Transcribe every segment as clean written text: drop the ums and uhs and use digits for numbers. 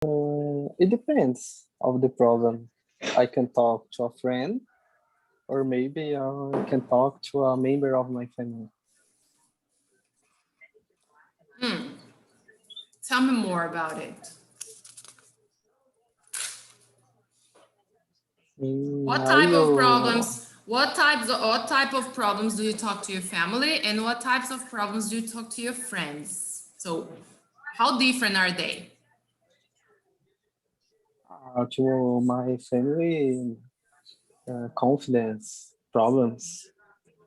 It depends of the problem. I can talk to a friend, or maybe I can talk to a member of my family. Tell me more about it. What Aí type of eu, problems? What type of problems do you talk to your family, and what types of problems do you talk to your friends? So, how different are they? to my family, confidence problems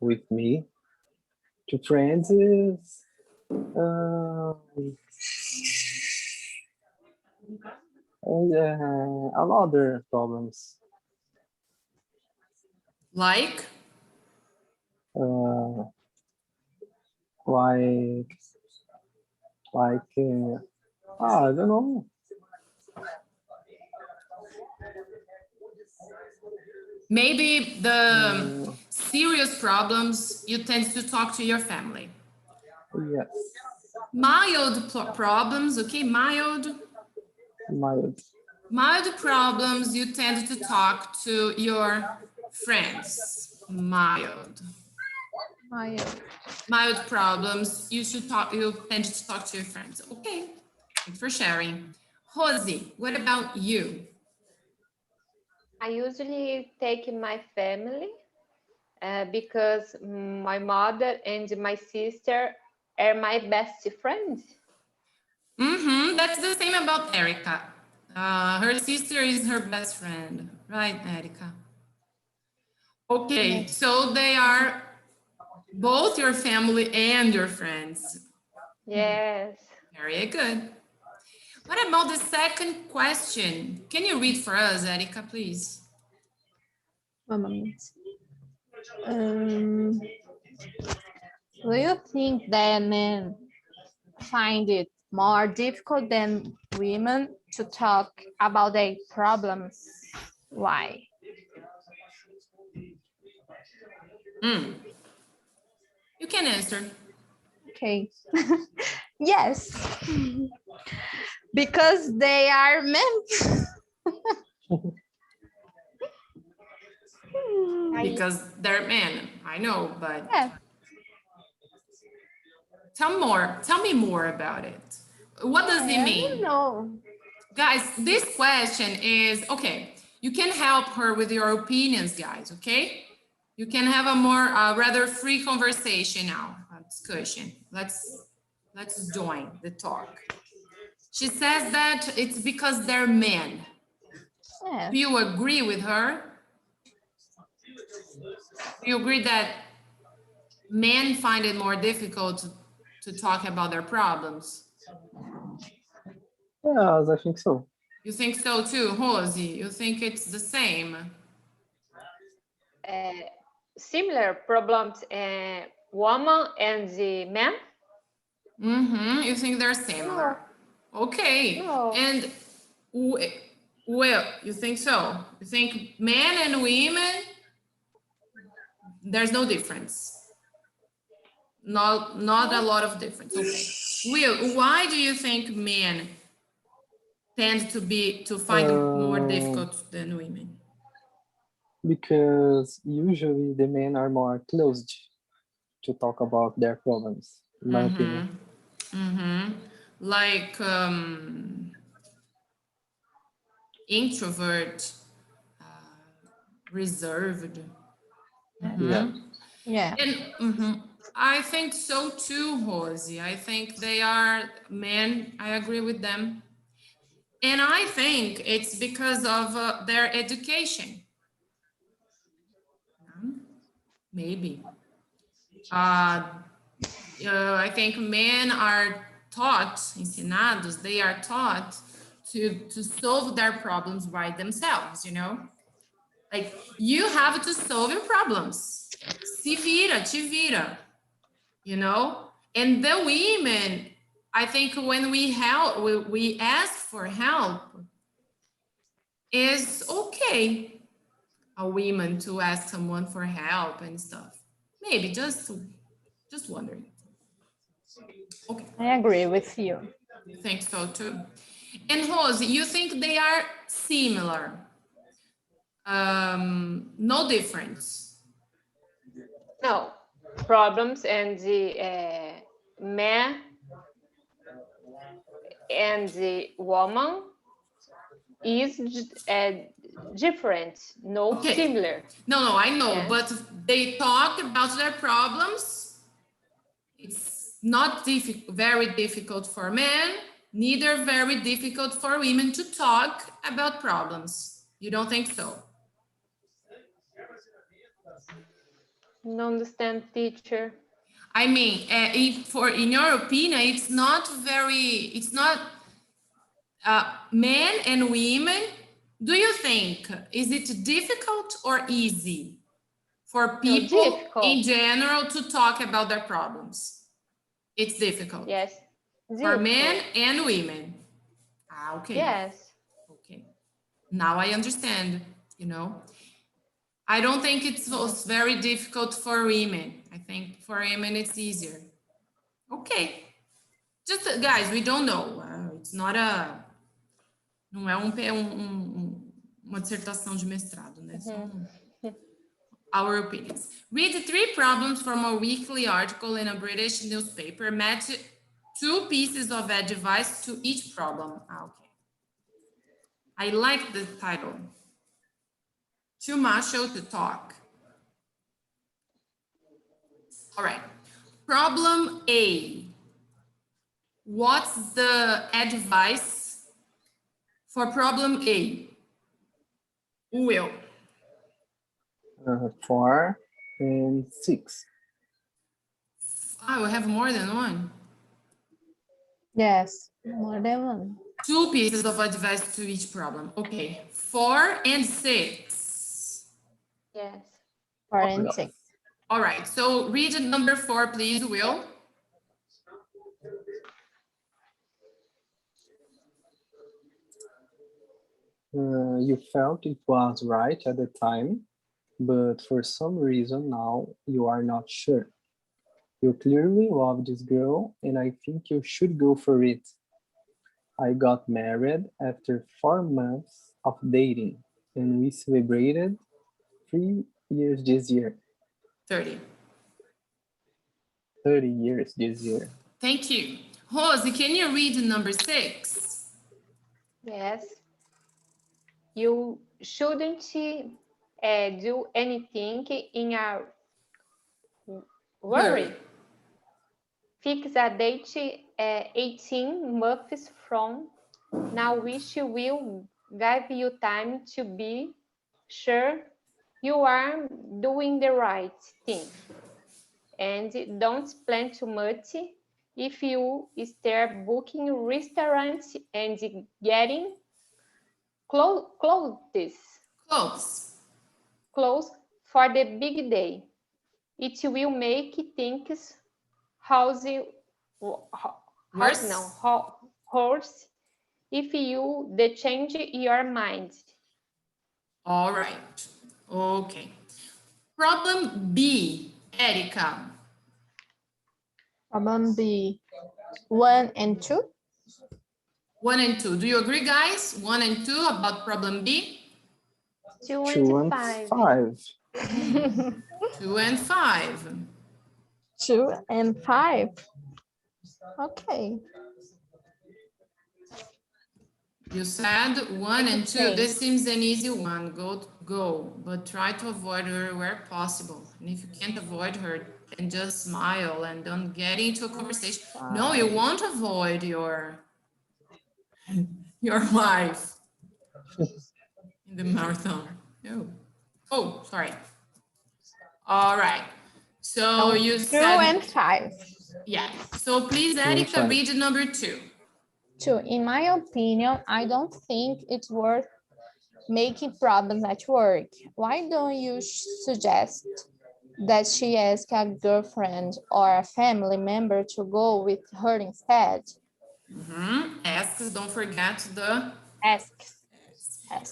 with me. To friends is another problems. Like, Uh, like I don't know. maybe the Uh, serious problems you tend to talk to your family. yes, Mild problems, okay, mild. mild problems you tend to talk to your friends. Mild problems you tend to talk to your friends. Okay, thanks for sharing. Rosie, what about you? I usually take my family because my mother and my sister are my best friends. That's the same about Erica. Her sister is her best friend, right, Erica? Okay, so they are both your family and your friends. Yes. Very good. What about the second question? Can you read for us, Erica, please? One moment. Do you think that men find it more difficult than women to talk about their problems? Why? You can answer. Okay. Yes. Because they are men. Because they're men, I know, but Yeah. tell me more about it. What does it I mean? don't know. Guys, this question is, okay, you can help her with your opinions, guys, okay? You can have a more rather free conversation now, discussion. Let's join the talk. She says that it's because they're men. Yeah. Do you agree with her? Do you agree that men find it more difficult to talk about their problems? Yes, I think so. You think so too, Rosie? You think it's the same? Similar problems, woman and the man. You think they're similar? No. Okay. No. And well, you think so? You think men and women, there's no difference? Not a lot of difference. Okay. Will, why do you think men tend to find it more difficult than women? Because usually the men are more closed to talk about their problems, in my opinion. Like introvert, reserved. Yeah. Yeah. And I think so too, Rosie. I think they are men. I agree with them. And I think it's because of their education. Maybe. I think men are taught, ensinados, they are taught to solve their problems by themselves, you know? Like, you have to solve your problems. Se vira, te vira, you know? And the women, I think when we ask for help, is okay, a woman to ask someone for help and stuff. Maybe just wondering. Okay. I agree with you. You think so too? And Rose, you think they are similar? No difference. No, problems and the man and the woman is different, no Okay. similar. No, I know, Yes. but they talk about their problems. It's not very difficult for men, neither very difficult for women to talk about problems. You don't think so? No understand, teacher. I mean, in your opinion, it's not men and women. Do you think, is it difficult or easy for people difficult. in general to talk about their problems? It's difficult. Yes. For men Difficult. and women. Ah, okay. Yes. Okay. Now I understand, I don't think it's very difficult for women. I think for women it's easier. Okay. Just, guys, we don't know. It's not não é uma dissertação de mestrado, né? Our opinions. Read 3 problems from a weekly article in a British newspaper. Match 2 pieces of advice to each problem. Okay. I like the title. Too macho to talk. All right. Problem A. What's the advice for problem A? Will. 4 and 6. We have more than one. Yes, more than one. 2 pieces of advice to each problem. Okay. 4 and 6. Yes. 4 and 6. All right. So read number 4, please, Will. You felt it was right at the time, but for some reason now you are not sure. You clearly love this girl and I think you should go for it. I got married after 4 months of dating and we celebrated 3 years this year. 30 years this year. Thank you. Rosie, can you read number 6? Yes. You shouldn't do anything in a worry. Fix a date 18 months from now, which will give you time to be sure you are doing the right thing. And don't plan too much. If you start booking restaurants and getting clothes for the big day, it will make things worse if you change your mind. All right. Okay. Problem B, Erica. Problem B, 1 and 2. 1 and 2. Do you agree, guys? 1 and 2 about problem B? 2 and 5. 2 and 5. 2 and 5. Okay. You said 1 and 2. This seems an easy one. Go. But try to avoid her where possible. And if you can't avoid her, then just smile and don't get into a conversation. No, you won't avoid your wife in the marathon. No. Oh, sorry. All right. So you 2 said... 2 and 5. Yeah. So please, Erica, read number 2. 2. In my opinion, I don't think it's worth making problems at work. Why don't you suggest that she ask a girlfriend or a family member to go with her instead? Ask, don't forget the... Ask.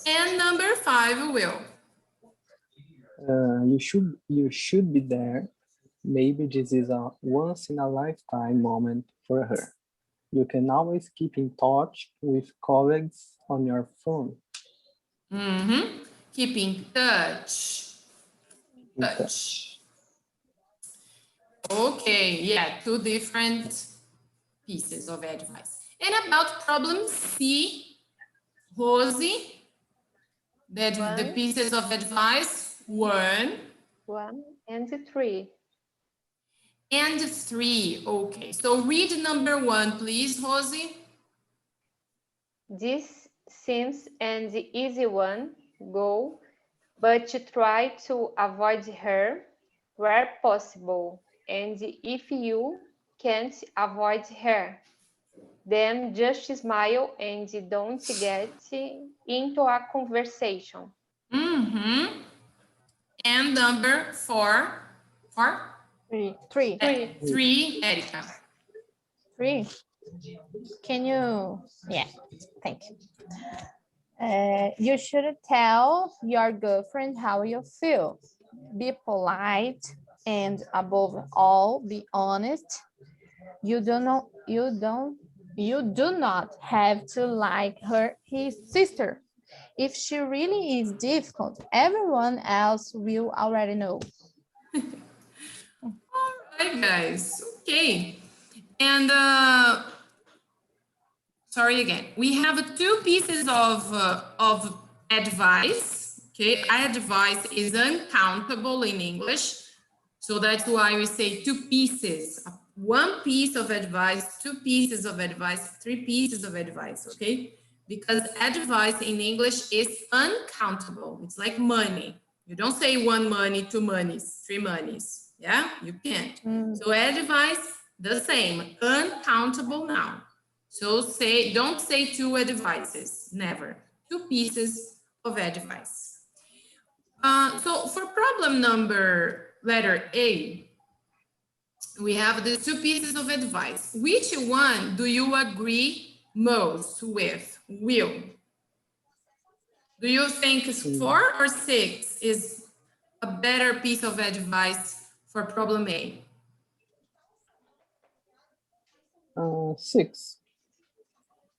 And number 5, Will. You should be there. Maybe this is a once in a lifetime moment for her. You can always keep in touch with colleagues on your phone. Keep in touch. In touch. Okay, yeah, two different pieces of advice. And about problem C, Rosie, the pieces of advice, 1 and 3. and 3. Okay, so read number 1, please, Rosie. This seems an easy one, go, but try to avoid her where possible. And if you can't avoid her, then just smile and don't get into a conversation. And number 4. 4? 3. 3, Erica. 3. Can you? Yeah, thank you. You should tell your girlfriend how you feel. Be polite and above all, be honest. You do not have to like his sister. If she really is difficult, everyone else will already know. All right, guys. Okay. And sorry again. We have 2 pieces of advice. Okay, advice is uncountable in English. So that's why we say 2 pieces. 1 piece of advice, 2 pieces of advice, 3 pieces of advice, okay? Because advice in English is uncountable. It's like money. You don't say 1 money, 2 monies, 3 monies. Yeah, you can't. So advice, the same, uncountable noun. So don't say 2 advices, never. 2 pieces of advice. So for problem number letter A, we have the 2 pieces of advice. Which one do you agree most with, Will? Do you think 4 or 6 is a better piece of advice for problem A? 6.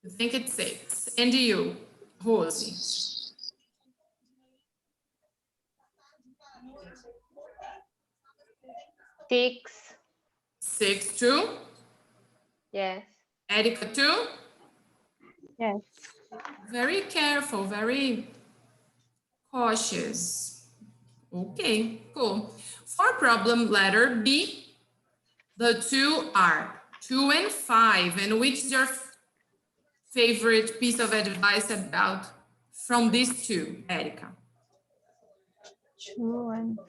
You think it's 6. And you, Rosie? 6. 6 too? Yes. Erica too? Yes. Very careful, very cautious. Okay, cool. For problem letter B, the 2 are 2 and 5. And which is your favorite piece of advice about from these 2, Erica? 2 and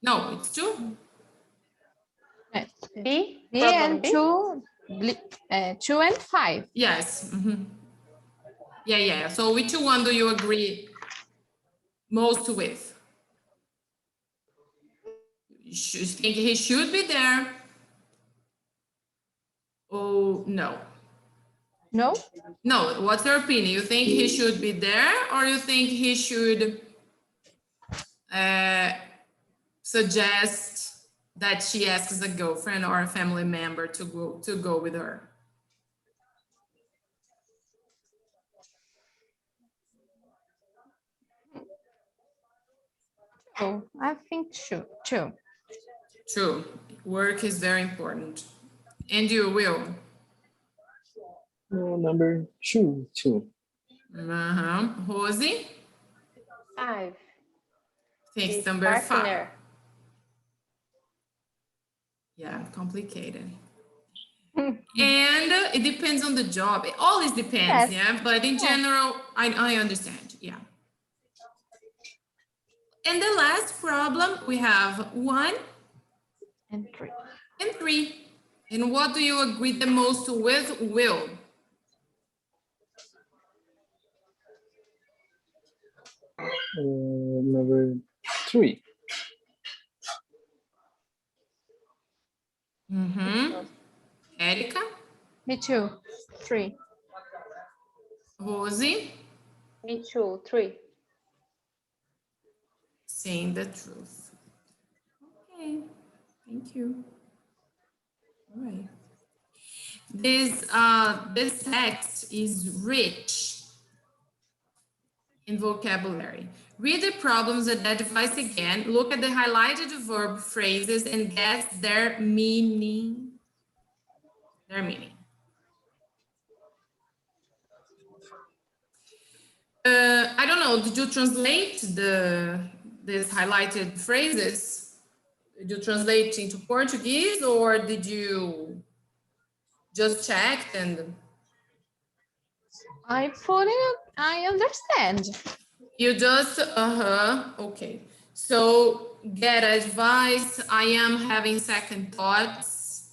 No, it's 2. B. B Problem and B. 2 and 5. Yes. Yeah. So which one do you agree most with? You think he should be there? Oh, no. No? No, what's your opinion? You think he should be there, or you think he should suggest that she asks a girlfriend or a family member to go with her? Oh, I think 2. True. Work is very important. And you, Will? Number 2. Rosie? 5. Thanks, His number 5. partner. Yeah, complicated. And it depends on the job. It always depends, Yes. yeah. But in general, I understand, yeah. And the last problem, we have 1 And 3. and 3. And what do you agree the most with, Will? Number 3. Erica? Me too. 3. Rosie? Me too. 3. Saying the truth. Okay, thank you. All right. This text is rich in vocabulary. Read the problems and advice again. Look at the highlighted verb phrases and guess their meaning. I don't know, did you translate these highlighted phrases? Did you translate into Portuguese or did you just check and... I put it, I understand. You just, okay. So get advice, I am having second thoughts.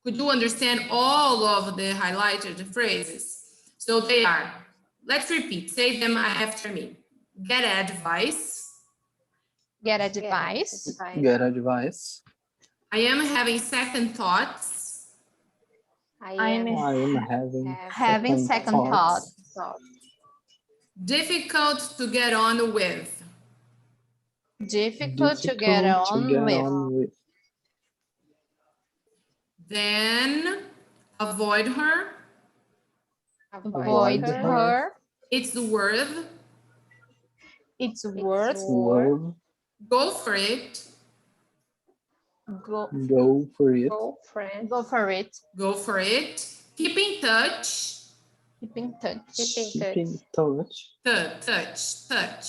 Could you understand all of the highlighted phrases? So they are, let's repeat, say them after me. Get advice. Get advice. Get advice. I am having second thoughts. I am I am Having second thoughts. Difficult to get on with. Difficult to get on with. Then avoid her. Avoid her. It's worth. It's worth. Go for it. Go for it. Go, friend. Go for it. Go for it. Keep in touch. Keep in touch. Keep Keep in in touch. Touch. touch.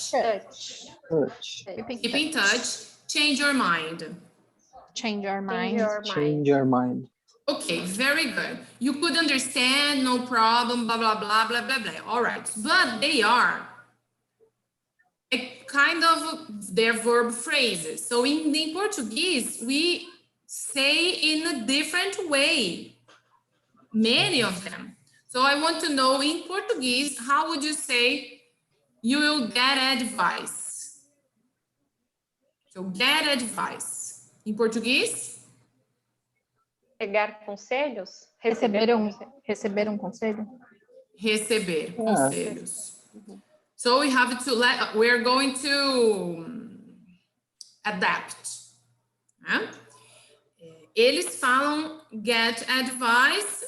Touch. Keep in touch. Change your mind. Change your mind. Change your mind. Okay, very good. You could understand, no problem, blah, blah, blah, blah, blah, blah. All right, but they are a kind of their verb phrases. So in Portuguese, we say in a different way, many of them. So I want to know in Portuguese, how would you say you will get advice? So get advice. Em português? Pegar conselhos? Receber um conselho? Receber conselhos. So we have to we're going to adapt. Né? Eles falam get advice,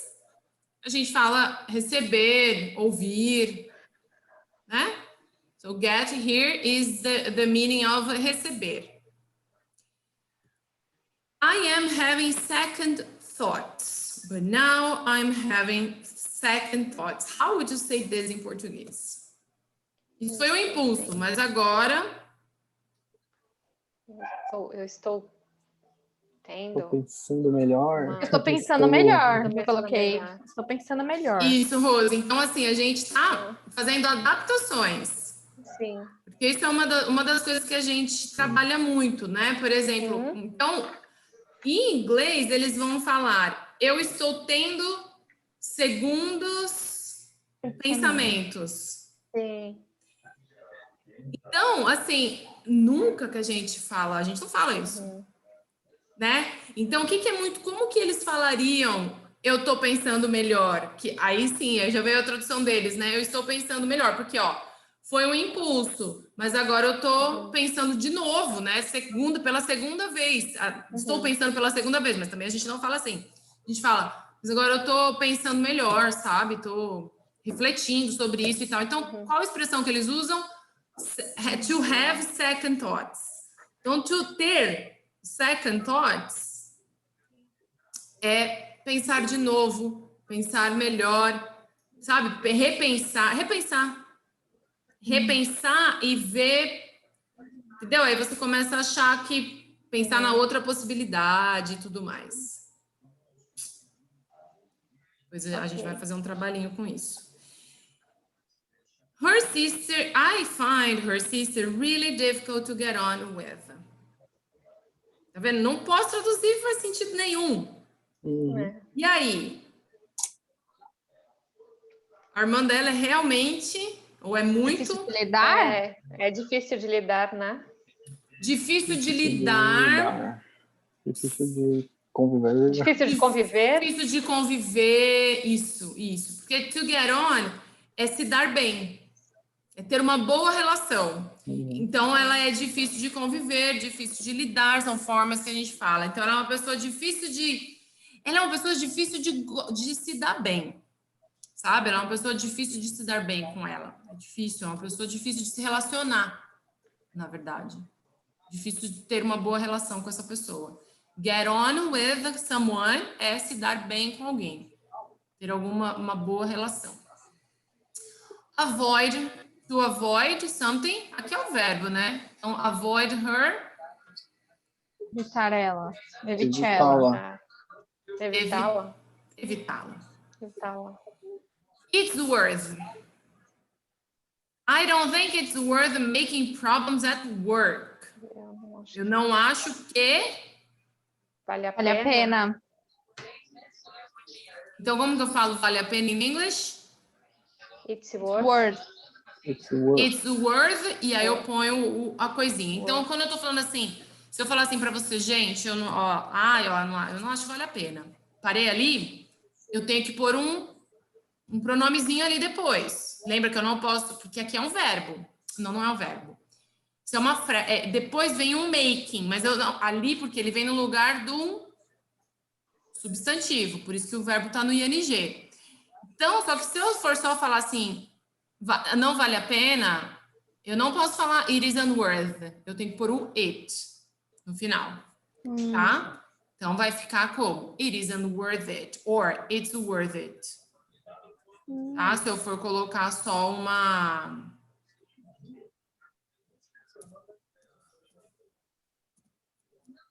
a gente fala receber, ouvir, né? So get here is the meaning of receber. I am having second thoughts, but now I'm having second thoughts. How would you say this in português? Isso foi um impulso, mas agora... Eu estou tendo... Estou pensando melhor. Estou pensando melhor, eu coloquei. Estou pensando melhor. Isso, Rose. Então, assim, a gente está fazendo adaptações. Sim. Porque isso é uma das coisas que a gente trabalha muito, né? Por exemplo, então, em inglês, eles vão falar, eu estou tendo segundos pensamentos. Sim. Então, assim, nunca que a gente não fala isso, né? Então, o que é muito, como que eles falariam, eu tô pensando melhor? Que aí sim, aí já veio a tradução deles, né? Eu estou pensando melhor, porque, ó, foi um impulso, mas agora eu tô pensando de novo, né? Pela segunda vez. Estou pensando pela segunda vez, mas também a gente não fala assim. A gente fala, mas agora eu tô pensando melhor, sabe? Tô refletindo sobre isso e tal. Então, qual a expressão que eles usam? To have second thoughts. Então, to ter second thoughts é pensar de novo, pensar melhor, sabe? Repensar e ver, entendeu? Aí você começa a achar que pensar na outra possibilidade e tudo mais. Depois a gente vai fazer um trabalhinho com isso. Her sister, I find her sister really difficult to get on with. Tá vendo? Não posso traduzir, faz sentido nenhum. E aí? A irmã dela é realmente, ou é muito... Difícil de lidar? É difícil de lidar, né? Difícil de lidar. Difícil de conviver. Difícil de conviver. Difícil de conviver, isso. Porque to get on é se dar bem. É ter uma boa relação. Então, ela é difícil de conviver, difícil de lidar, são formas que a gente fala. Então, ela é uma pessoa difícil de Ela é uma pessoa difícil de se dar bem, sabe? Ela é uma pessoa difícil de se dar bem com ela. É difícil, é uma pessoa difícil de se relacionar, na verdade. Difícil de ter uma boa relação com essa pessoa. Get on with someone é se dar bem com alguém. Ter uma boa relação. Avoid, to avoid something, aqui é o verbo, né? Então, avoid her. Evitar ela. Evite ela. Evitá-la. Evitá-la. Evitá-la. It's worth. I don't think it's worth making problems at work. Eu não acho que Vale a Vale a pena. Então, como que eu falo vale a pena em inglês? It's worth. Word. It's worth. It's worth, e aí eu ponho a coisinha. Então, quando eu tô falando assim, se eu falar assim pra você, gente, eu não, eu não acho que vale a pena. Parei ali, eu tenho que pôr um pronomezinho ali depois. Lembra que eu não posso, porque aqui é um verbo. Não é um verbo. Isso é uma depois vem um making, mas eu não, ali porque ele vem no lugar do substantivo, por isso que o verbo está no ing. Então, só que se eu for só falar assim, não vale a pena, eu não posso falar it isn't worth. Eu tenho que pôr o it no final, tá? Então, vai ficar como it isn't worth it or it's worth it. Tá? Se eu for colocar só uma...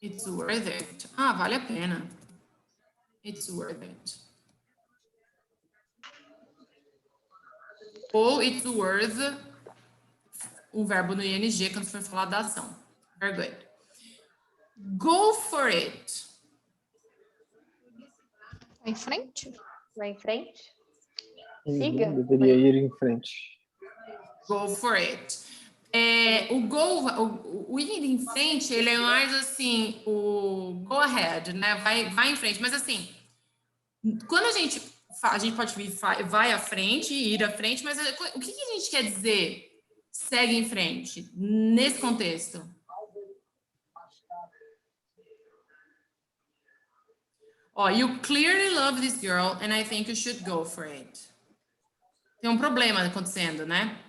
It's worth it. Ah, vale a pena. It's worth it. Ou it's worth um verbo no ing quando for falar da ação. Very good. Go for it. Em frente. Vai em frente. Ninguém Siga. deveria ir em frente. Go for it. O ir em frente, ele é mais assim, o go ahead, né? Vai em frente. Mas assim, quando a gente pode vir, vai à frente, ir à frente, mas o que a gente quer dizer segue em frente nesse contexto? Ó, you clearly love this girl and I think you should go for it. Tem um problema acontecendo, né?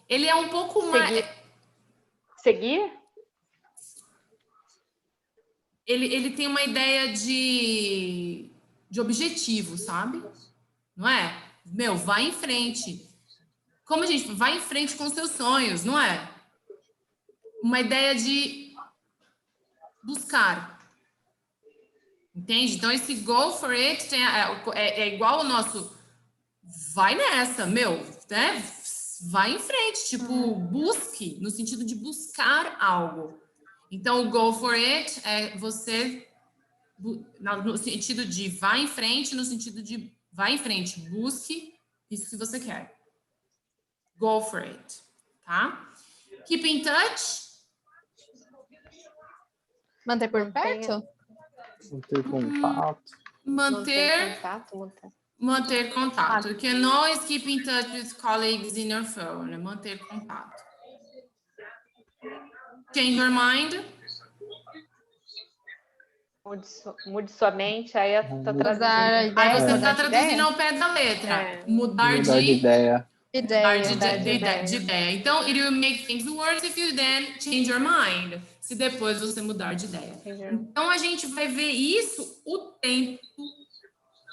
Ele é um pouco mais... Seguir? Ele tem uma ideia de objetivo, sabe? Não é? Meu, vai em frente. Como a gente vai em frente com seus sonhos, não é? Uma ideia de buscar. Entende? Então, esse go for it é igual ao nosso vai nessa, meu, né? Vai em frente, tipo, busque, no sentido de buscar algo. Então, o go for it é você, no sentido de vai em frente, no sentido de vai em frente, busque isso que você quer. Go for it, tá? Keep in touch. Manter por perto? Manter contato. Manter contato. You can always keep in touch with colleagues in your phone. Manter contato. Change your mind. Mude sua mente, aí tá traduzindo. Aí você está traduzindo ao pé da letra. Mudar de ideia. De ideia. Então, it will make things worse if you then change your mind. Se depois você mudar de ideia. Então, a gente vai ver isso o tempo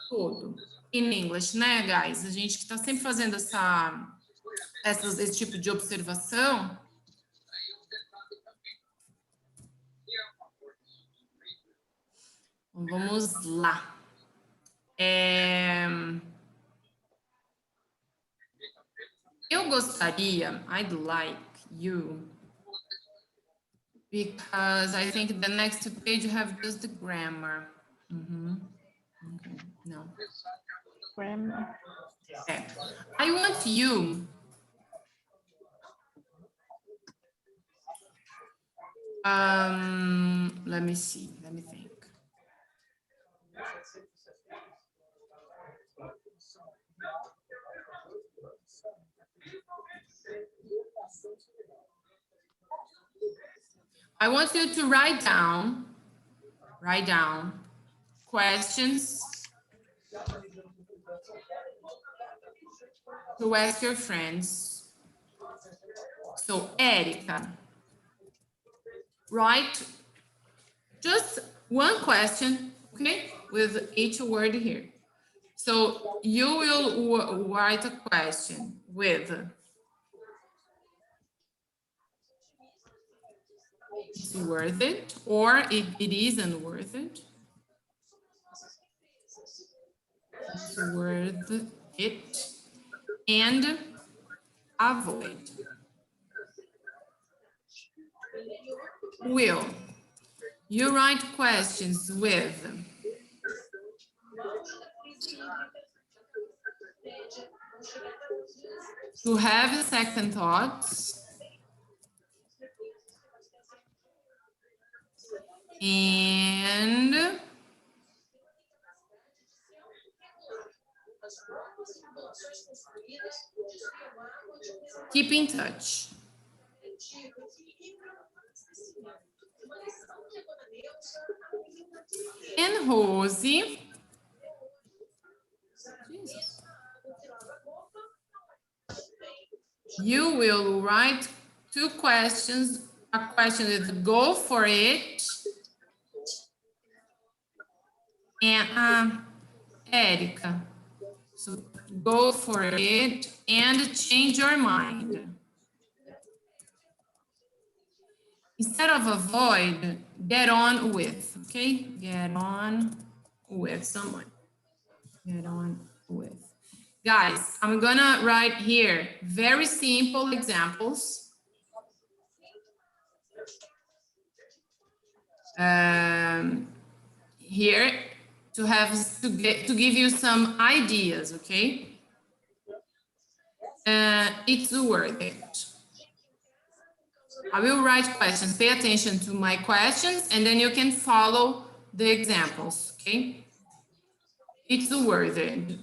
todo. In English, né, guys? A gente que está sempre fazendo esse tipo de observação. Vamos lá. Eu gostaria, I'd like you, because I think the next page you have just the grammar. Okay. No. Grammar. I want you let me see, let me think. I want you to write down questions to ask your friends. So, Erica, write just one question, okay, with each word here. So you will write a question with it's worth it or it isn't worth it. It's worth it and avoid. Will you write questions with to have second thoughts and keep in touch. And Rosie, Jesus. You will write two questions, a question with go for it, and Erica, so go for it and change your mind. Instead of avoid, get on with, okay? Get on with someone. Get on with. Guys, I'm gonna write here very simple examples. Here to give you some ideas, okay? It's worth it. I will write questions. Pay attention to my questions, and then you can follow the examples, okay? It's worth it.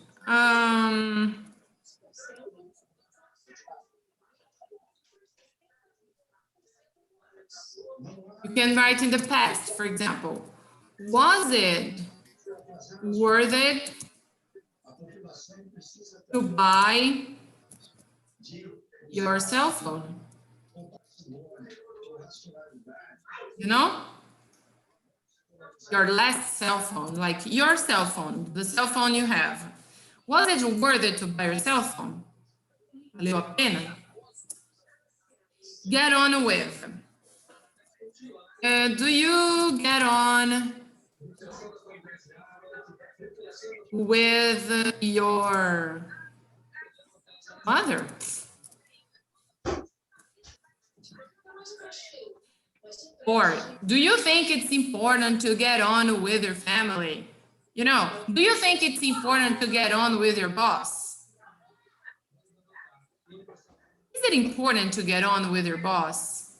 You can write in the past, for example. Was it worth it to buy your cell phone? You know? Your last cell phone, like your cell phone, the cell phone you have. Was it worth it to buy your cell phone? Valeu a pena? Get on with. Do you get on with your mother? Or do you think it's important to get on with your family? You know, do you think it's important to get on with your boss? Is it important to get on with your boss?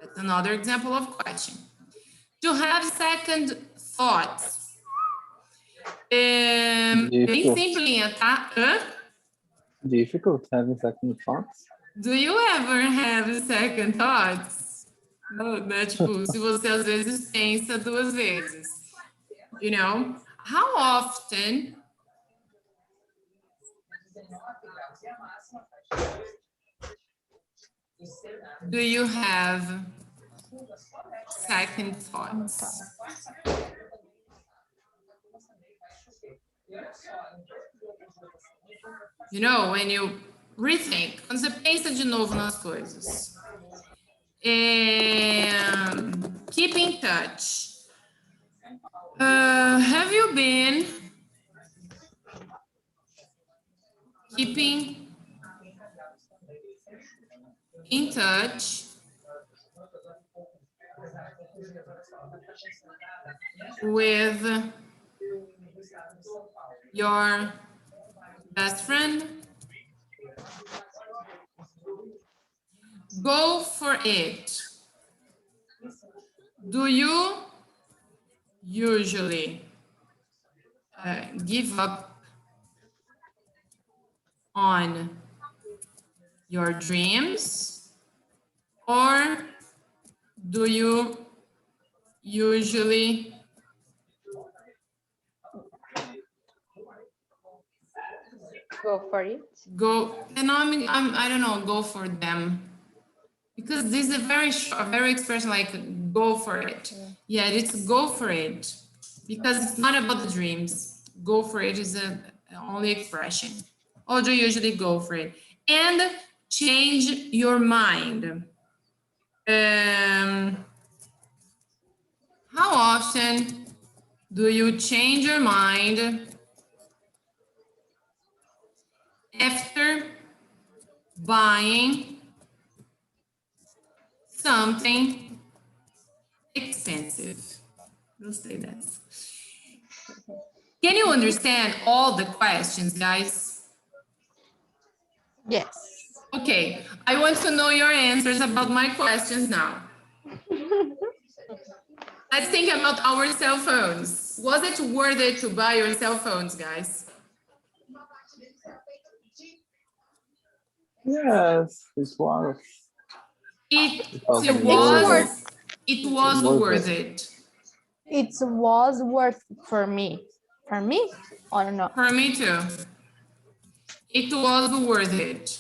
That's another example of question. To have second thoughts. Bem simplinha, tá? Difficult having second thoughts? Do you ever have second thoughts? Não, né? Tipo, se você às vezes pensa duas vezes. You know? How often do you have second thoughts? You know, when you rethink, quando você pensa de novo nas coisas. Keep in touch. Have you been keeping in touch with your best friend? Go for it. Do you usually give up on your dreams? Or do you usually Go for it. go? And I don't know, go for them. Because this is a very short, very expression like go for it. Yeah, it's go for it. Because it's not about the dreams. Go for it is a only expression. Or do you usually go for it? And change your mind. How often do you change your mind after buying something expensive? Gostei dessa. Can you understand all the questions, guys? Yes. Okay, I want to know your answers about my questions now. Let's think about our cell phones. Was it worth it to buy your cell phones, guys? Yes, it was. It was was worth it. It was worth for me. For me or not? For me too. It was worth it.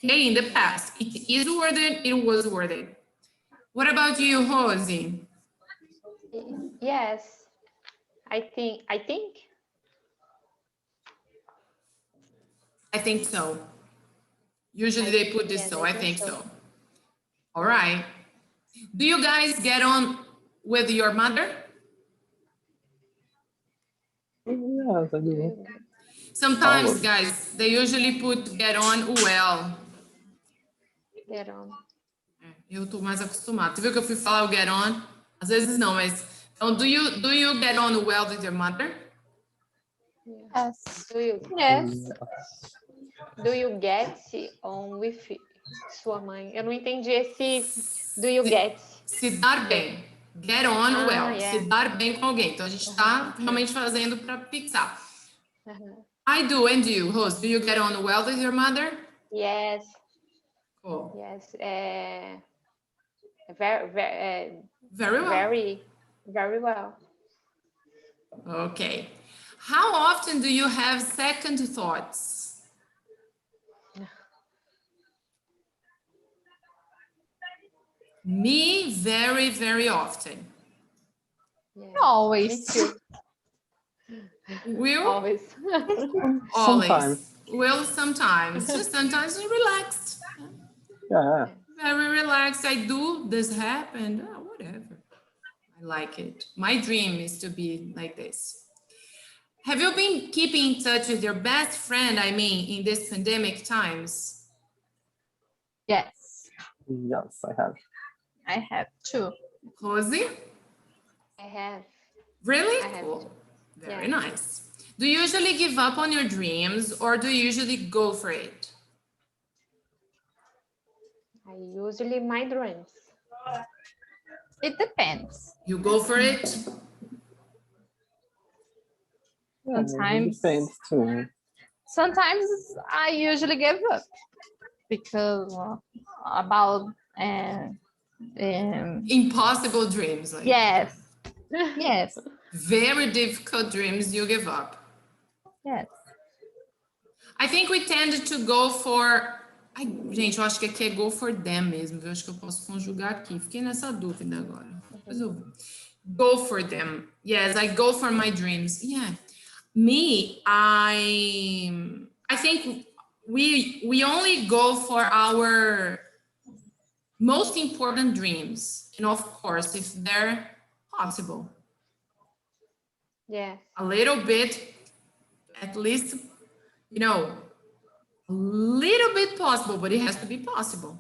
Okay, in the past, it is worth it, it was worth it. What about you, Rosie? Yes, I think. I think so. Usually they put this yes, so, I I think think so. so. All right. Do you guys get on with your mother? Yes, I do. Sometimes, Always. guys, they usually put get on well. Get on. Eu tô mais acostumada. Você viu que eu fui falar o get on? Às vezes não, mas... Então, do you get on well with your mother? Yes. Do you Yes. do you get on with sua mãe? Eu não entendi esse do you get. Se dar bem. Get on well. yeah. Se dar bem com alguém. Então, a gente está realmente fazendo para fixar. Uh-huh. I do, and you, Rose, do you get on well with your mother? Yes, Cool. yes. Very, Very well. very, very well. Okay. How often do you have second thoughts? Me, very, very often. Yeah. Always. Me too. Will? Always. Always. Sometimes. Will sometimes. Just sometimes you're relaxed. Yeah. Very relaxed. I do. This happened. Oh, whatever. I like it. My dream is to be like this. Have you been keeping in touch with your best friend, I mean, in these pandemic times? Yes. Yes, I have. I have too. Rosie? I have. Really? I have Cool. to. Very Yeah. nice. Do you usually give up on your dreams or do you usually go for it? I usually my dreams. It depends. You go for it? Yeah, Sometimes. it depends too. Sometimes I usually give up because about Impossible dreams. Like yes. Yes. very difficult dreams, you give up. Yes. I think we tend to go for... Ai, gente, eu acho que aqui é go for them mesmo. Eu acho que eu posso conjugar aqui. Fiquei nessa dúvida agora. Depois eu... Go for them. Yes, I go for my dreams. Yeah. Me, I think we only go for our most important dreams. And of course, if they're possible. Yeah. A little bit, at least, you know, a little bit possible, but it has to be possible.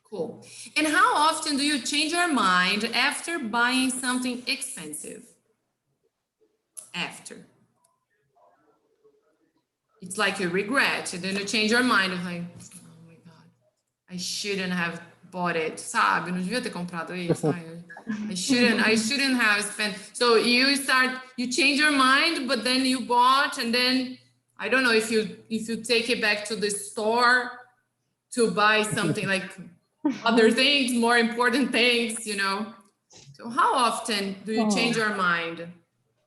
Cool. And how often do you change your mind after buying something expensive? After. It's like you regret, and then you change your mind of like, oh my God, I shouldn't have bought it. Sabe, não devia ter comprado isso. I shouldn't have spent. So you change your mind, but then you bought, and then I don't know if you take it back to the store to buy something like other things, more important things, you know. So how often do you change your mind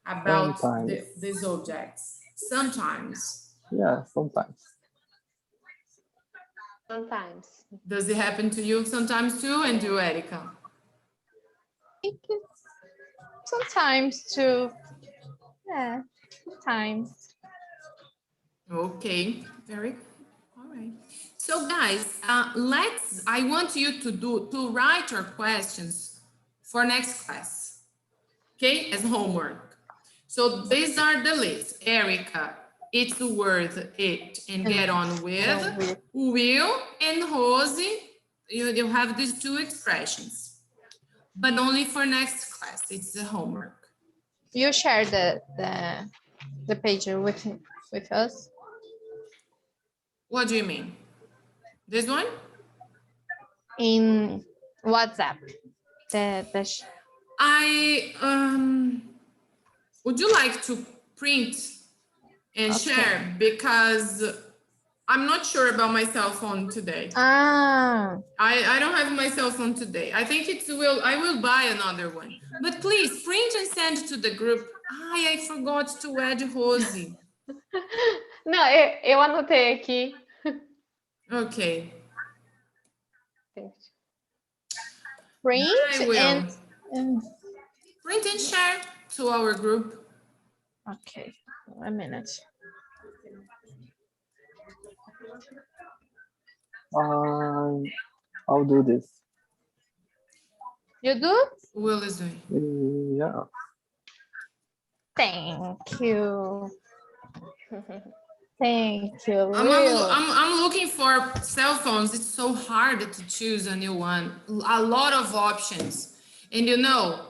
about Sometimes. these objects? Sometimes. Yeah, sometimes. Sometimes. Does it happen to you sometimes too? And you, Erica? think it's sometimes too. Yeah, sometimes. Okay, very all right. So guys, I want you to write your questions for next class, okay, as homework. So these are the lists. Erica, it's worth it and get on with. Will and Rosie, you have these two expressions, but only for next class. It's the homework. You share the page with us. What do you mean? This one? In WhatsApp. Would you like to print and share? Because I'm not sure about my cell phone today. Ah, I don't have my cell phone today. I think I will buy another one. But please print and send to the group. I forgot to add Rosie. Não, eu anotei aqui. Okay. print I will. and Print and share to our group. okay, a minute. I'll do this. You do? Will is doing. Yeah. Thank you. Thank you. I'm looking for cell phones. It's so hard to choose a new one. A lot of options. And you know,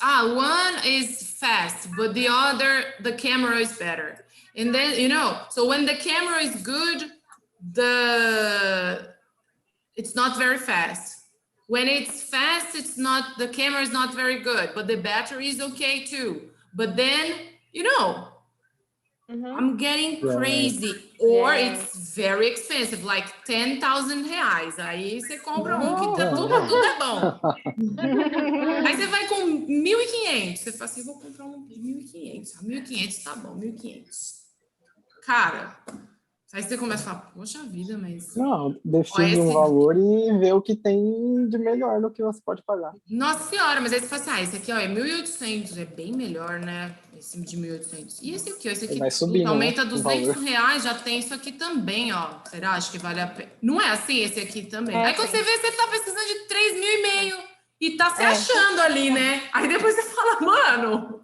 one is fast, but the other, the camera is better. And then, you know, so when the camera is good, it's not very fast. When it's fast, the camera is not very good, but the battery is okay too. But then, you know, I'm getting crazy. Or it's very expensive, like 10,000 reais. Aí você compra que tudo é bom. Aí você vai com 1.500. Você fala assim, vou comprar um de 1.500. 1.500 tá bom, 1.500. Cara, aí você começa a falar, poxa vida, mas... Não, define um valor e vê o que tem de melhor no que você pode pagar. Nossa senhora, mas aí você fala assim, esse aqui ó, é 1.800, é bem melhor, né? Esse de 1.800. E esse aqui, vai subindo, aumenta né, 200 reais, já tem isso aqui também, ó. Será? Acho que vale a pena. Não é assim esse aqui também? Aí quando você vê, você tá precisando de 3.500 e tá se achando ali, né? Aí depois você fala, mano...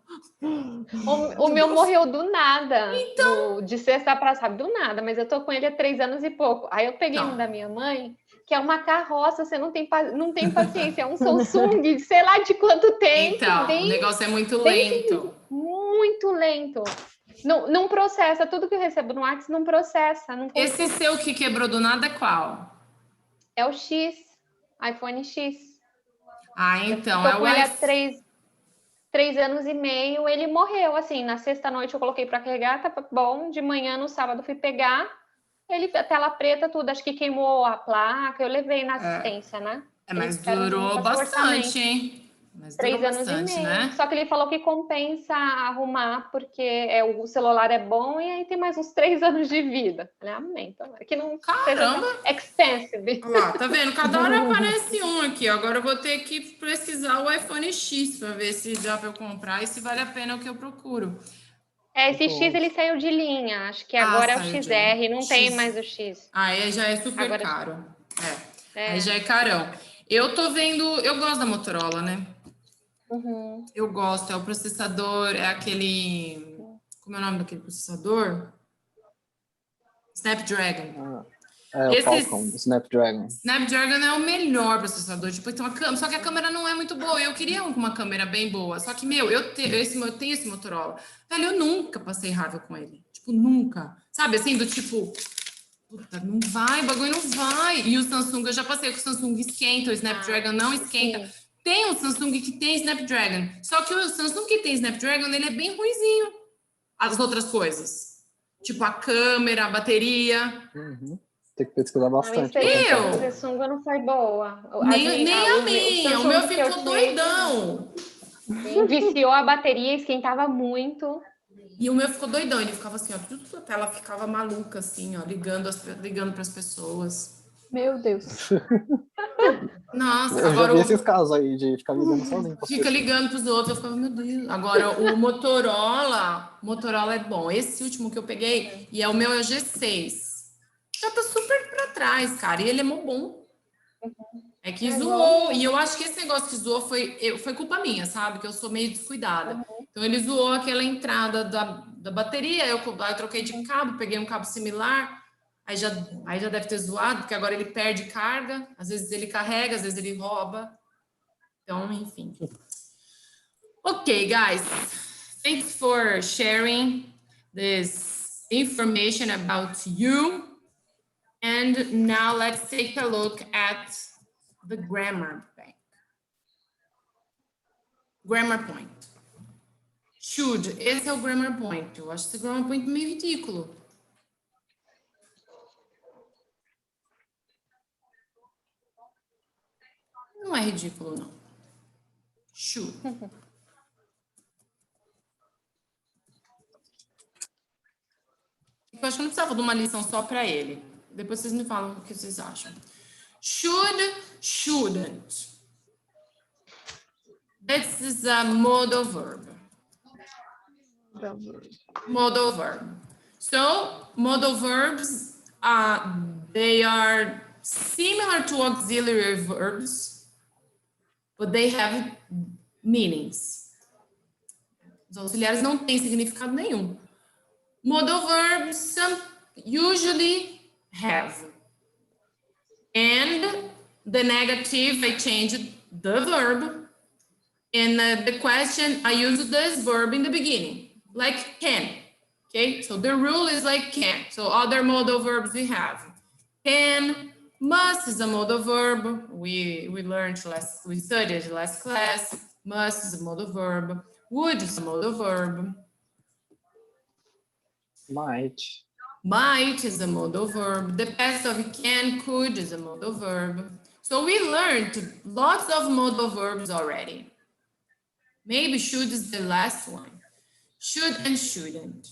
O meu morreu do nada, então... de sexta para sábado, do nada, mas eu tô com ele há 3 anos e pouco. Aí eu peguei um da minha mãe, que é uma carroça, você não tem paciência, é um Samsung, sei lá de quanto tem. Então, o negócio é muito lento. Muito lento. Não processa, tudo que eu recebo no WhatsApp não processa. Não Esse seu que quebrou do nada é qual? É o X, iPhone X. Ah, então, eu tô com ele há 3 anos e meio, ele morreu, assim, na sexta-noite eu coloquei para carregar, tá bom, de manhã no sábado fui pegar, ele, a tela preta, tudo, acho que queimou a placa, eu levei na assistência, né? Mas durou bastante, hein? Mas 3 anos bastante, e meio, né? Só que ele falou que compensa arrumar, porque o celular é bom e aí tem mais uns 3 anos de vida. Falei, amém, então, que não Caramba! seja expensive. Lá, tá vendo? Cada hora aparece um aqui. Agora eu vou ter que pesquisar o iPhone X para ver se dá para eu comprar e se vale a pena o que eu procuro. Esse X ele saiu de linha, acho que agora é o XR, não tem mais o X. Aí já é super agora... caro. Aí já é carão. Eu tô vendo, eu gosto da Motorola, né? Uhum. Eu gosto, é o processador, é aquele... Como é o nome daquele processador? Snapdragon. O Falcon, Snapdragon. Snapdragon é o melhor processador. Tipo, tem uma câmera, só que a câmera não é muito boa. Eu queria uma câmera bem boa. Só que, meu, eu tenho esse Motorola. Velho, eu nunca passei raiva com ele. Tipo, nunca. Sabe, assim, do tipo... Puta, não vai, o bagulho não vai. E o Samsung, eu já passei com o Samsung, esquenta. O Snapdragon não esquenta. Sim. Tem um Samsung que tem Snapdragon. Só que o Samsung que tem Snapdragon, ele é bem ruinzinho. As outras coisas. Tipo, a câmera, a bateria. Uhum. Tem que pesquisar Não, bastante. isso aí, pra Eu? tentar. a sunga não foi boa. Nem a minha. O meu Samsung que eu ficou tive, doidão. viciou a bateria, esquentava muito. E o meu ficou doidão. Ele ficava assim, ó. Tudo a tela ficava maluca, assim, ó. Ligando para as pessoas. Meu Deus. Nossa, Eu já agora vi o esses casos aí de ficar ligando sozinho para as fica pessoas. ligando para os outros, eu ficava, meu Deus. Agora, Motorola é bom. Esse último que eu peguei, e é o meu é o G6. Já tá super para trás, cara, e ele é mó bom. É que É zoou, bom. e eu acho que esse negócio que zoou foi culpa minha, sabe? Que eu sou meio descuidada. Então, ele zoou aquela entrada da bateria, eu troquei de cabo, peguei um cabo similar, aí já deve ter zoado, porque agora ele perde carga, às vezes ele carrega, às vezes ele rouba. Então, enfim. Okay, guys, thanks for sharing this information about you. And now let's take a look at the grammar bank. Grammar point. Should, esse é o grammar point. Eu acho esse grammar point meio ridículo. Não é ridículo, não. Should. Eu acho que eu não precisava de uma lição só para ele. Depois vocês me falam o que vocês acham. Should, shouldn't. This is a modal verb. Modal verb. So, modal verbs, they are similar to auxiliary verbs, but they have meanings. Os auxiliares não têm significado nenhum. Modal verbs usually have. And the negative, I changed the verb. In the question, I use this verb in the beginning, like can. Okay, so the rule is like can. So other modal verbs we have. Can, must is a modal verb. We studied last class. Must is a modal verb. Would is a modal verb. Might. Might is a modal verb. The past of can, could is a modal verb. So we learned lots of modal verbs already. Maybe should is the last one. Should and shouldn't.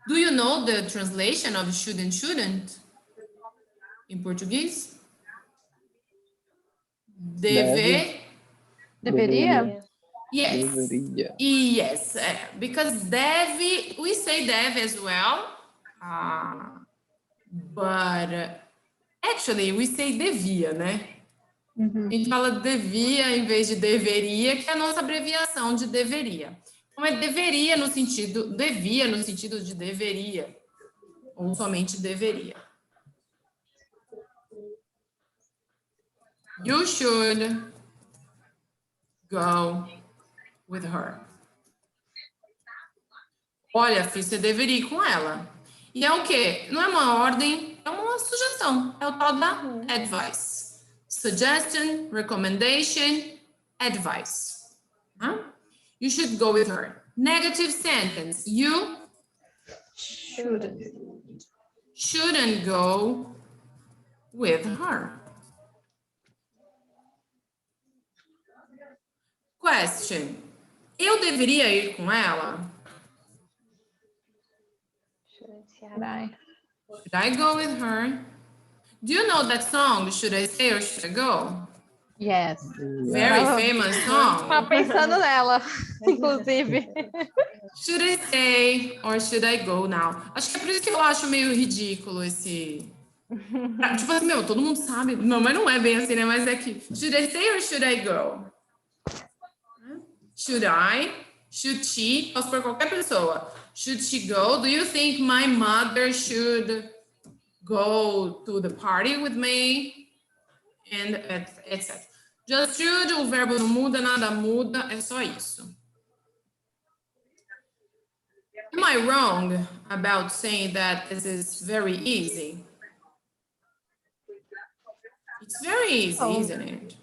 Do you know the translation of should and shouldn't in Portuguese? Deve. Deveria? Yes. Deveria. Yes, because deve, we say deve as well, but actually we say devia, né? A gente fala devia em vez de deveria, que é a nossa abreviação de deveria. Então é deveria no sentido, devia no sentido de deveria, ou somente deveria. You should go with her. Olha, filho, você deveria ir com ela. E é o quê? Não é uma ordem, é uma sugestão. É o tal da advice. Suggestion, recommendation, advice. Huh? You should go with her. Negative sentence. You shouldn't go with her. Question. Eu deveria ir com ela? Should I go with her? Do you know that song, Should I Stay or Should I Go? Yes. Very famous song. Tava pensando nela, inclusive. Should I stay or should I go now? Acho que é por isso que eu acho meio ridículo esse... Tipo assim, meu, todo mundo sabe. Não, mas não é bem assim, né? Mas é que... Should I stay or should I go? Should I? Should she? Posso pôr qualquer pessoa. Should she go? Do you think my mother should go to the party with me? And etc. Just should, o verbo não muda, nada muda, é só isso. Am I wrong about saying that this is very easy? It's very easy, isn't it?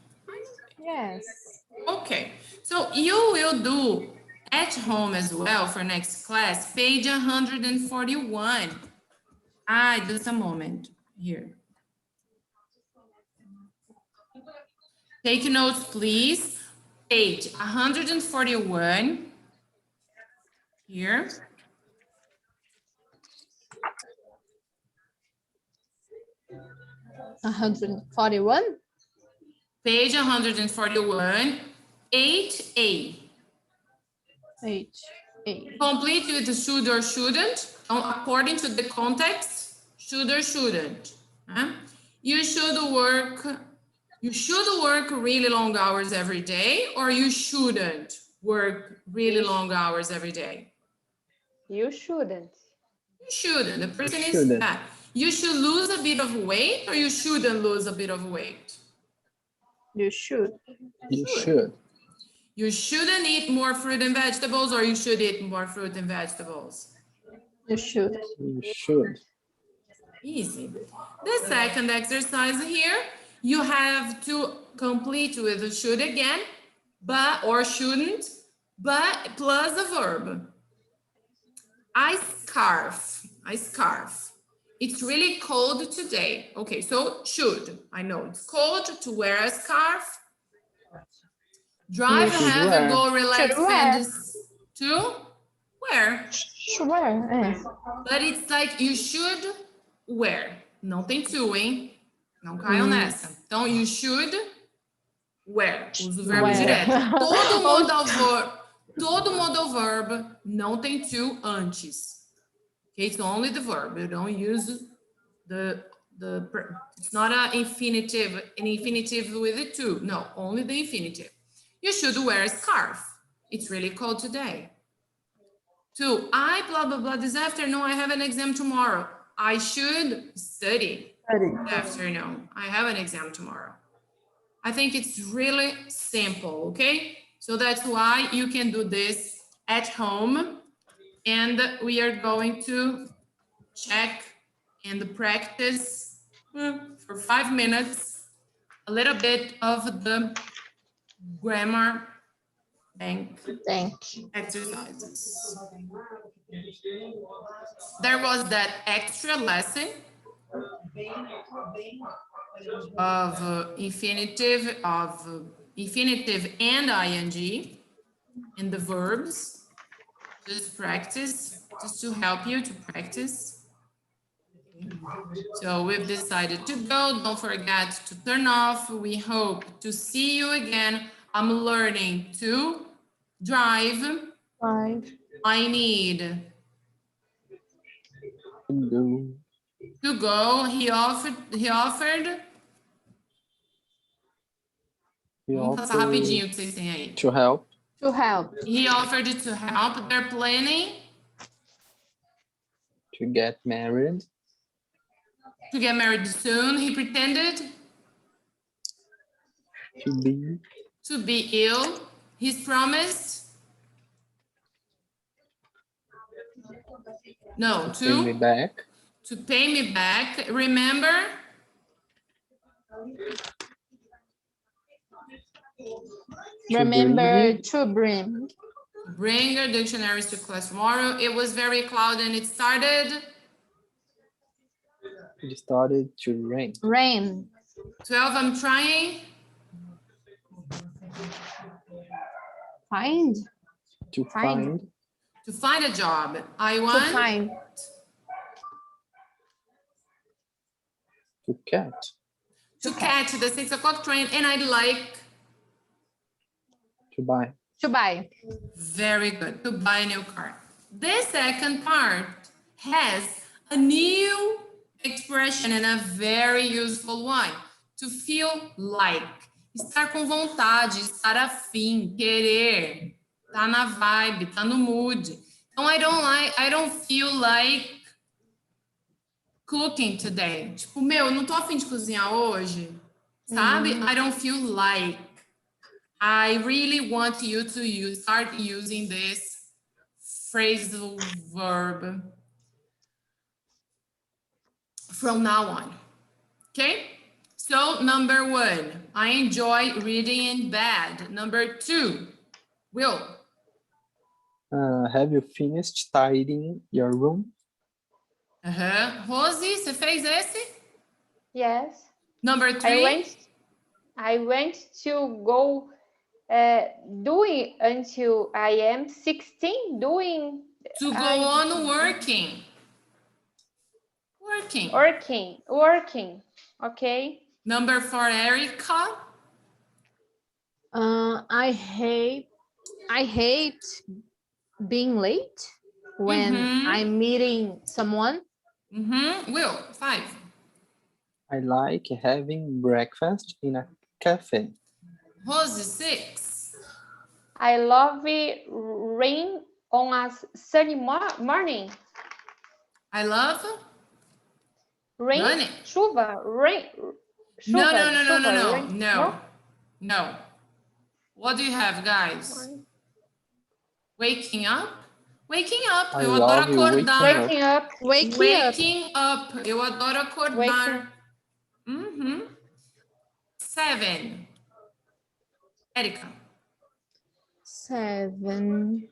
Yes. Okay, so you will do at home as well for next class, page 141. Just a moment here. Take notes, please. Page 141. Here. Page 141, 8A. 8A. Complete with the should or shouldn't, according to the context, should or shouldn't. You should work really long hours every day, or you shouldn't work really long hours every day. You shouldn't. You shouldn't. The person is Shouldn't. that. You should lose a bit of weight, or you shouldn't lose a bit of weight. You should. You should. You shouldn't eat more fruit and vegetables, or you should eat more fruit and vegetables. You should. You should. Easy. The second exercise here, you have to complete with a should again, but or shouldn't, but plus a verb. I scarf. It's really cold today. Okay, so should. I know it's cold to wear a scarf. Drive, should have, wear. go, relax, Should wear. and to wear. Should wear. But it's like you should wear. Não tem to, hein? Não caiam nessa. Então, you should wear. Usa o verbo Wear. direto. Todo modal verb não tem to antes. Okay, it's only the verb. You don't use it's not an infinitive with the to. No, only the infinitive. You should wear a scarf. It's really cold today. 2, I blah, blah, blah. This afternoon, I have an exam tomorrow. I should study this afternoon. I have an exam tomorrow. I think it's really simple, okay? So that's why you can do this at home. And we are going to check and practice for 5 minutes, a little bit of the grammar bank exercises. There was that extra lesson of infinitive and ing in the verbs. Just practice, just to help you to practice. So we've decided to go. Don't forget to turn off. We hope to see you again. I'm learning to drive. I need to go. He offered. Vamos passar rapidinho o que vocês têm aí. To help. To help. He offered to help. They're planning To get married. to get married soon. He pretended to be ill. He's promised. No, Pay me back. to pay me back. Remember? Remember to bring. Bring your dictionaries to class tomorrow. It was very cloudy and it started. It started to rain. 12, I'm trying. Find. To find. To find a job. I To want. find. To catch. To catch the 6 o'clock train, and I'd like. To buy. To buy. Very good. To buy a new car. This second part has a new expression and a very useful one. To feel like. Estar com vontade, estar afim, querer. Tá na vibe, tá no mood. Então, I don't feel like cooking today. Tipo, meu, não tô afim de cozinhar hoje. Sabe? I don't feel like. I really want you to start using this phrasal verb from now on. Okay? So, number 1, I enjoy reading in bed. Number 2, Will. Have you finished tidying your room? Rose, você fez esse? Yes. Number 3? I went to go doing until I am 16, doing. To go on working. Working. Okay. Number 4, Erica. I hate being late when I'm meeting someone. Will, 5. I like having breakfast in a cafe. Rose, 6. I love rain on a sunny morning. I love Rain, running. chuva, rain. No. Rain. No. What do you have, guys? Waking up? Waking up. I Eu adoro love acordar. Waking up. Waking up. Eu adoro acordar. 7. Erica. 7.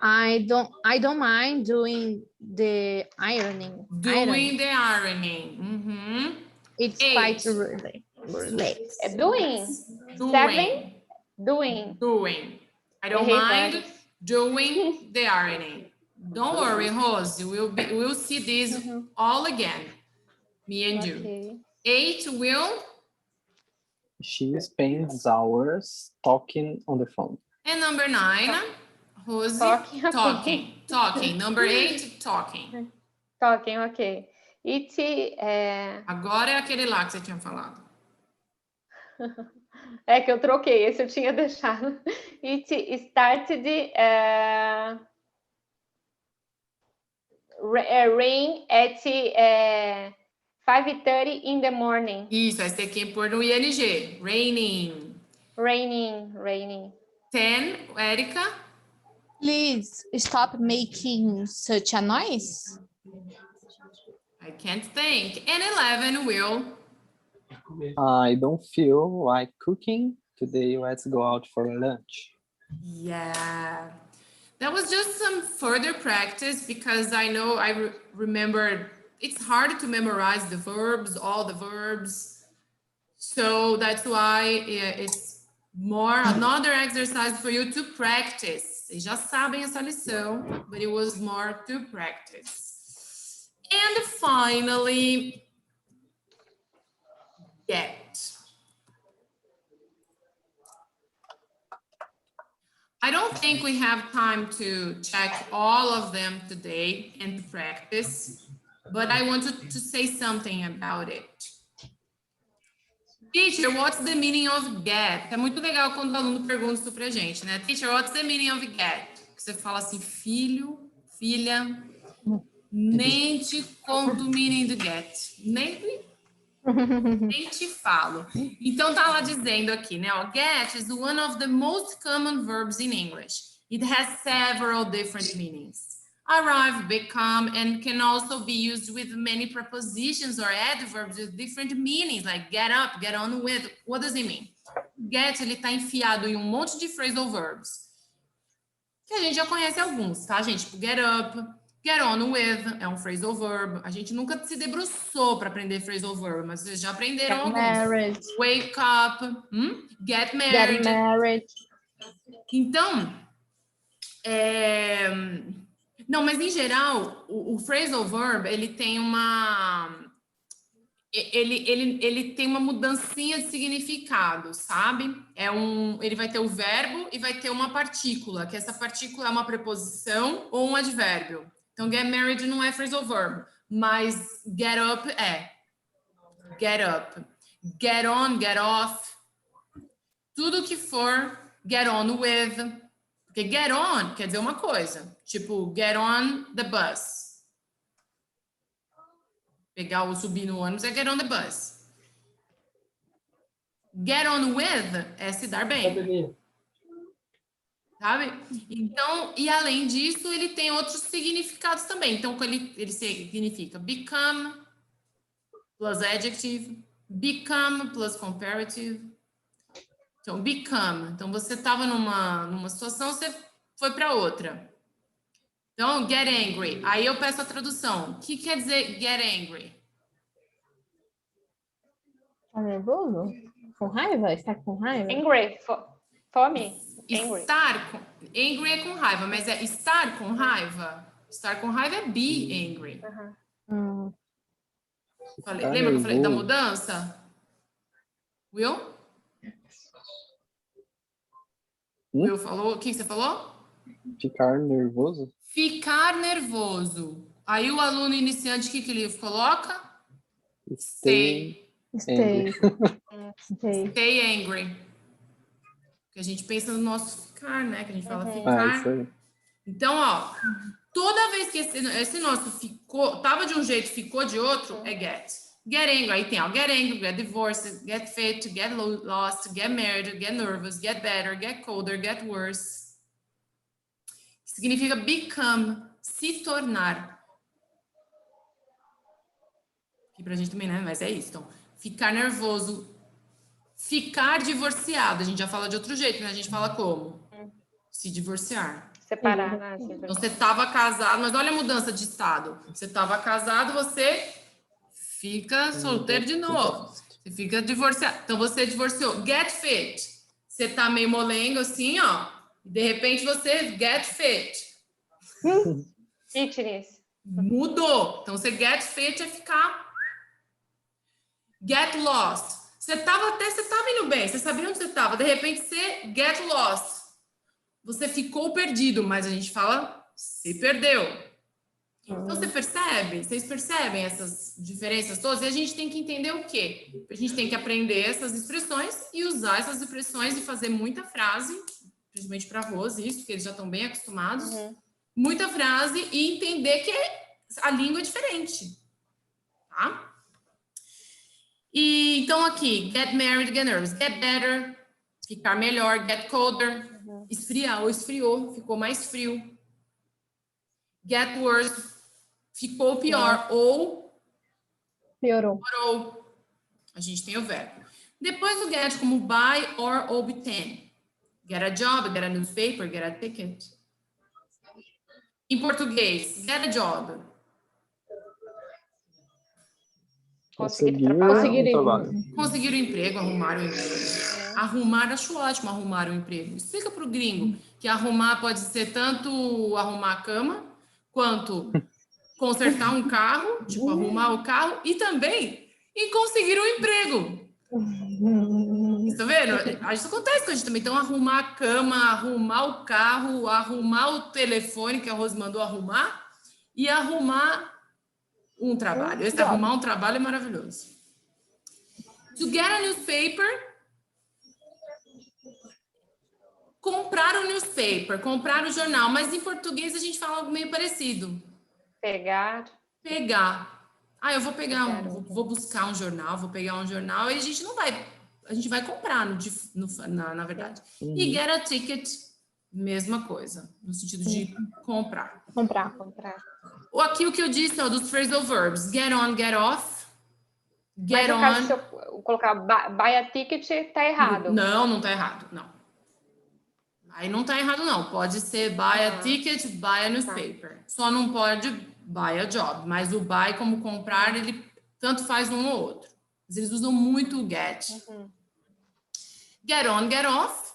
I don't mind doing the ironing. Doing the ironing. It's 8. quite relaxed. Doing. Doing. 7. Doing. I don't mind doing the ironing. Don't worry, Rose. We'll see this all again. Me and you. 8, Will. She spends hours talking on the phone. And number 9, Rose. Talking. Number 8, talking. Talking, ok. Agora é aquele lá que você tinha falado. É que eu troquei, esse eu tinha deixado. It started rain at 5:30 in the morning. Isso, aí você tem que pôr no ING. Raining. 10, Erica. Please stop making such a noise. I can't think. And 11, Will. I don't feel like cooking today. Let's go out for lunch. Yeah. That was just some further practice because I know I remembered it's hard to memorize the verbs, all the verbs. So that's why it's more another exercise for you to practice. Vocês já sabem essa lição, but it was more to practice. And finally, get. I don't think we have time to check all of them today and to practice, but I wanted to say something about it. Teacher, what's the meaning of get? É muito legal quando o aluno pergunta isso pra gente, né? Teacher, what's the meaning of get? Você fala assim, filho, filha, nem te conto o meaning do get. Nem te falo. Então tá lá dizendo aqui, né? Ó, get is one of the most common verbs in English. It has several different meanings. Arrive, become, and can also be used with many prepositions or adverbs with different meanings, like get up, get on with. What does it mean? Get, ele tá enfiado em um monte de phrasal verbs. Que a gente já conhece alguns, tá, gente? Tipo, get up, get on with, é um phrasal verb. A gente nunca se debruçou para aprender phrasal verb, mas vocês já aprenderam alguns. Married. Wake up, get married. Get married. Então, não, mas em geral, o phrasal verb, ele tem uma... Ele tem uma mudancinha de significado, sabe? Ele vai ter o verbo e vai ter uma partícula, que essa partícula é uma preposição ou um advérbio. Então, get married não é phrasal verb, mas get up é. Get up. Get on, get off. Tudo que for get on with. Porque get on quer dizer uma coisa. Tipo, get on the bus. Pegar ou subir no ônibus é get on the bus. Get on with é se dar bem. Sabe? Então, e além disso, ele tem outros significados também. Então, ele significa become plus adjective, become plus comparative. Então, become. Então, você estava numa situação, você foi para outra. Então, get angry. Aí eu peço a tradução. O que quer dizer get angry? Tá nervoso? Com raiva? Está com raiva? Angry, fome. Angry. Angry é com raiva, mas é estar com raiva? Estar com raiva é be angry. Lembra que eu falei da mudança? Will? Will falou? O que você falou? Ficar nervoso? Ficar nervoso. Aí o aluno iniciante, o que ele coloca? Stay. Stay. Stay angry. Porque a gente pensa no nosso ficar, né? Que a gente fala Ah, ficar. isso aí. Então, ó, toda vez que esse nosso ficou, tava de um jeito, ficou de outro, é get. Get angry, aí tem, ó, get angry, get divorced, get fit, get lost, get married, get nervous, get better, get colder, get worse. Significa become, se tornar. Aqui pra gente também, né? Mas é isso. Então, ficar nervoso, ficar divorciado. A gente já fala de outro jeito, né? A gente fala como? Se divorciar. Separar, né? Então, você estava casado, mas olha a mudança de estado. Você estava casado, você fica solteiro de novo. Você fica divorciado. Então, você divorciou. Get fit. Você tá meio molengo assim, ó. E de repente, você get fit. Fitness. Mudou. Então, você get fit é ficar... Get lost. Você tava indo bem. Você sabia onde você estava. De repente, você get lost. Você ficou perdido, mas a gente fala se perdeu. Então, vocês percebem essas diferenças todas? E a gente tem que entender o quê? A gente tem que aprender essas expressões e usar essas expressões e fazer muita frase, principalmente para Rose, isso, porque eles já estão bem acostumados. Muita frase e entender que a língua é diferente. Tá? E, então, aqui, get married, get nervous, get better, ficar melhor, get colder, esfriar ou esfriou, ficou mais frio. Get worse, ficou pior ou Piorou. piorou. A gente tem o verbo. Depois do get como buy or obtain. Get a job, get a newspaper, get a ticket. Em português, get a job. Conseguir Conseguir trabalho. um trabalho. Conseguir um emprego, arrumar um emprego. Arrumar, acho ótimo arrumar um emprego. Explica para o gringo que arrumar pode ser tanto arrumar a cama, quanto consertar um carro, tipo arrumar o carro, e também em conseguir um emprego. Tá vendo? Isso acontece com a gente também. Então, arrumar a cama, arrumar o carro, arrumar o telefone que a Rose mandou arrumar e arrumar um trabalho. Esse arrumar um trabalho é maravilhoso. To get a newspaper, comprar um newspaper, comprar o jornal, mas em português a gente fala algo meio parecido. Pegar. Ah, eu vou pegar vou buscar um jornal, vou pegar um jornal e a gente não vai, a gente vai comprar na verdade. E get a ticket, mesma coisa, no sentido de comprar. Comprar. Aqui o que eu disse, ó, dos phrasal verbs, get on, get off, Mas get no on. caso, se eu colocar buy a ticket, tá errado. Não tá errado, não. Aí não tá errado, não. Pode ser buy a ticket, buy a newspaper. Só não pode buy a job. Mas o buy, como comprar, ele tanto faz um ou outro. Mas eles usam muito o get. Get on, get off.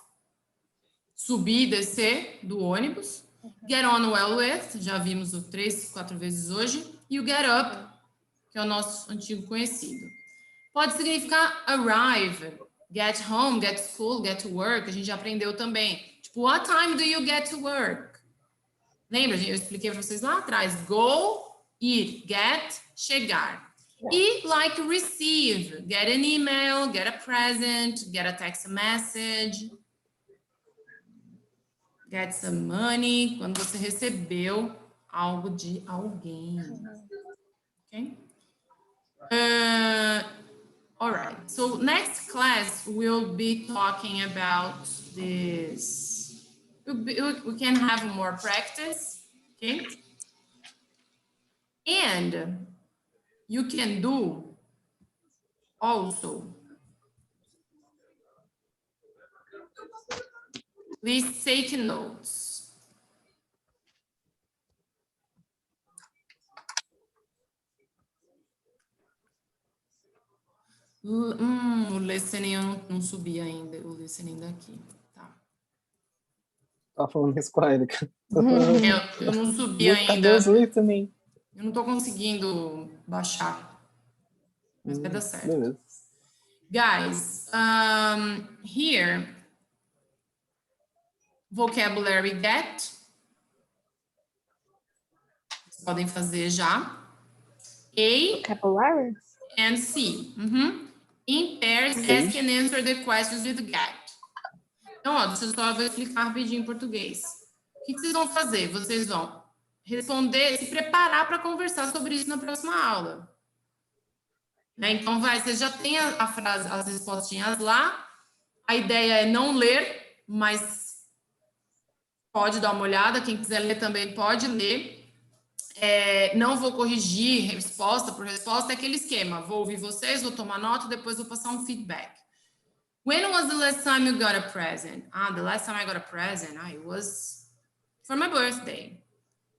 Subir e descer do ônibus. Get on well with. Já vimos o 3, 4 vezes hoje. E o get up, que é o nosso antigo conhecido. Pode significar arrive. Get home, get to school, get to work. A gente já aprendeu também. Tipo, what time do you get to work? Lembra, eu expliquei para vocês lá atrás. Go, ir, get, chegar. E like receive. Get an email, get a present, get a text message. Get some money. Quando você recebeu algo de alguém. Ok? All right, so next class we'll be talking about this. We can have more practice, okay? And you can do also. Please take notes. O listening eu não subi ainda. O listening daqui. Tá. Tá falando isso com a Erika. Eu não subi Cadê os ainda. listening? Eu não tô conseguindo baixar. Mas vai dar certo. Beleza. Guys, here, vocabulary get. Vocês podem fazer já. A Vocabulary? and C. In pairs, ask and answer the questions with get. Então, ó, deixa eu só explicar rapidinho em português. O que vocês vão fazer? Vocês vão responder, se preparar para conversar sobre isso na próxima aula. Né? Então, você já tem a frase, as respostinhas lá. A ideia é não ler, mas pode dar uma olhada. Quem quiser ler também pode ler. Não vou corrigir resposta por resposta, é aquele esquema. Vou ouvir vocês, vou tomar nota, depois vou passar um feedback. When was the last time you got a present? The last time I got a present, it was for my birthday.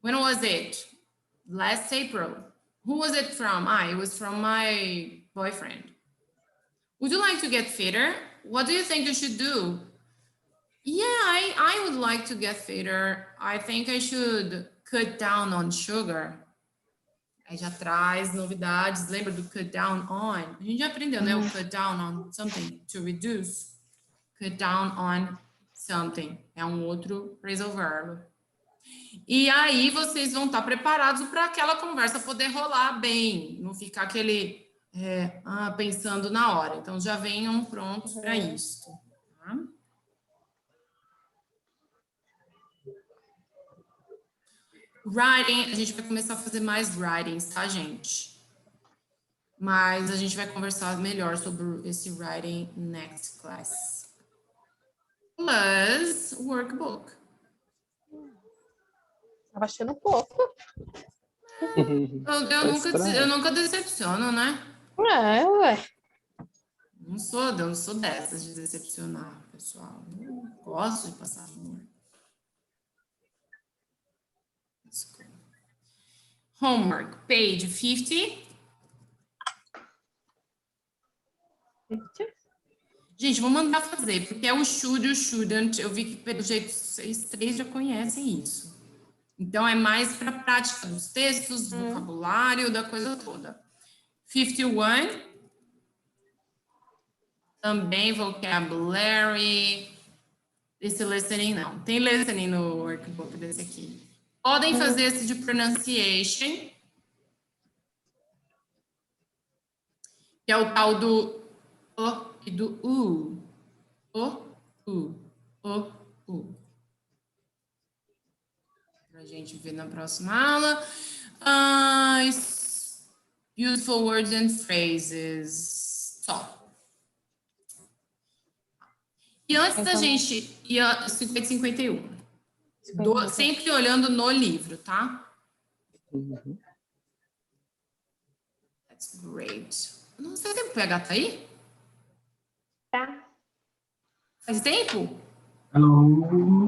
When was it? Last April. Who was it from? It was from my boyfriend. Would you like to get fitter? What do you think you should do? Yeah, I would like to get fitter. I think I should cut down on sugar. Aí já traz novidades. Lembra do cut down on? A gente já aprendeu, né? O cut down on something, to reduce. Cut down on something. É um outro phrasal verb. E aí vocês vão estar preparados para aquela conversa poder rolar bem. Não ficar aquele pensando na hora. Então já venham prontos para isso. Tá? Writing, a gente vai começar a fazer mais writings, tá, gente? Mas a gente vai conversar melhor sobre esse writing next class. Plus workbook. Tava achando pouco. Eu nunca decepciono, né? Ué. Não sou dessas de decepcionar, pessoal. Eu gosto de passar amor. Homework, page 50. Gente, vou mandar fazer, porque é o should e o shouldn't. Eu vi que, pelo jeito, vocês três já conhecem isso. Então, é mais para a prática dos textos, vocabulário, da coisa toda. 51. Também vocabulary. Esse listening não. Tem listening no workbook desse aqui. Podem fazer esse de pronunciation. Que é o tal do o e do u. O. Pra gente ver na próxima aula. Useful words and phrases. Só. E antes da gente ir a 50 e 51. Sempre olhando no livro, tá? That's great. Não sei se o PH tá aí? Tá. Faz tempo? Hello.